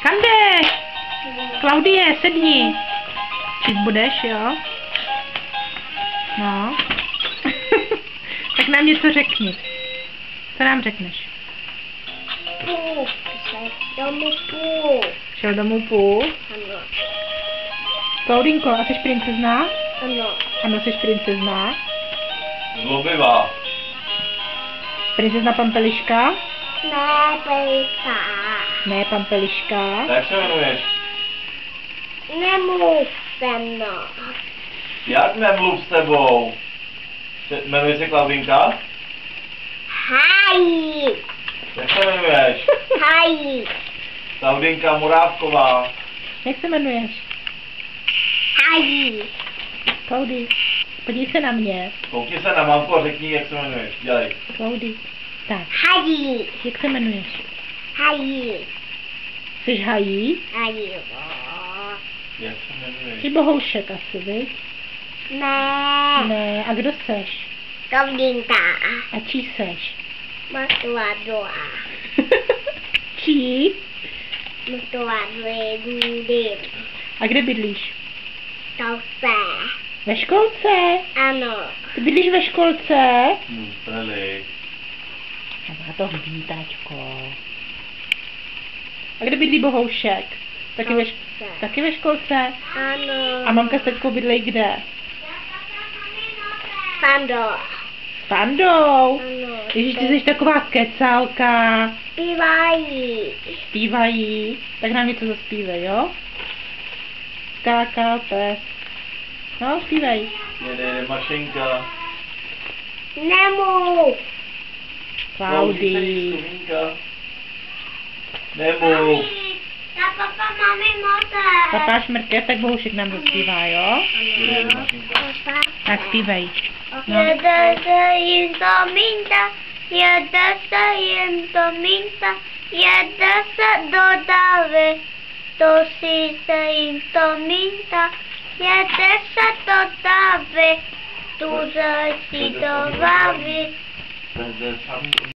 Kam jdeš? Klaudie, sedni. Číst budeš, jo? No. Tak nám něco řekni. Co nám řekneš? Šel domů půl? Ano. Klaudinko, a jsi princezna? Ano. Ano, jsi princezna. Zlobivá. Princezna Pampeliška? Ne, Pejka. Ne, Pampeliška. Jak se jmenuješ? Nemluv se mnou. Jak nemluv s tebou? Jmenuje se Klaudinka? Hají. Jak se jmenuješ? Hají. Klaudinka Murávková. Jak se jmenuješ? Hají. Klaudi, podívej se na mě. Koukni se na mamku a řekni, jak se jmenuješ. Dělej. Klaudi. Tak, Hají. jak se jmenuješ? Hají. Jsi Hají? Hají. Jak se jmenuješ? Jsi Bohoušek asi, viď? Ne. Ne, a kdo seš? Klaudinka. A čí seš? Matuadua. Čí? Matuadua Dudin. A kde bydlíš? To se. Ve školce? Ano. Ty bydlíš ve školce? Preli. A má to hvítačko. A kde bydlí Bohoušek? Taky ve školce? Ano. A mamka s teďkou bydlej kde? Pando. S Pandou? Ano. Ježíš, ty jsi taková kecálka. Zpívají. Zpívají. Tak nám něco zaspívej, jo? Skákal pes. No, zpívej. Jede mašinka. Nemluv. Klaudii. Nemluv. Na papa máme motor. Papá šmrkev, tak Bohoušek nám zaspívá, jo? Jede mašinka. Tak zpívej. No. Jede se jim to minta, jede se jim to minta, jede se do davy, to si se jim to minta, jede se do davy, tu se si to baví. Bez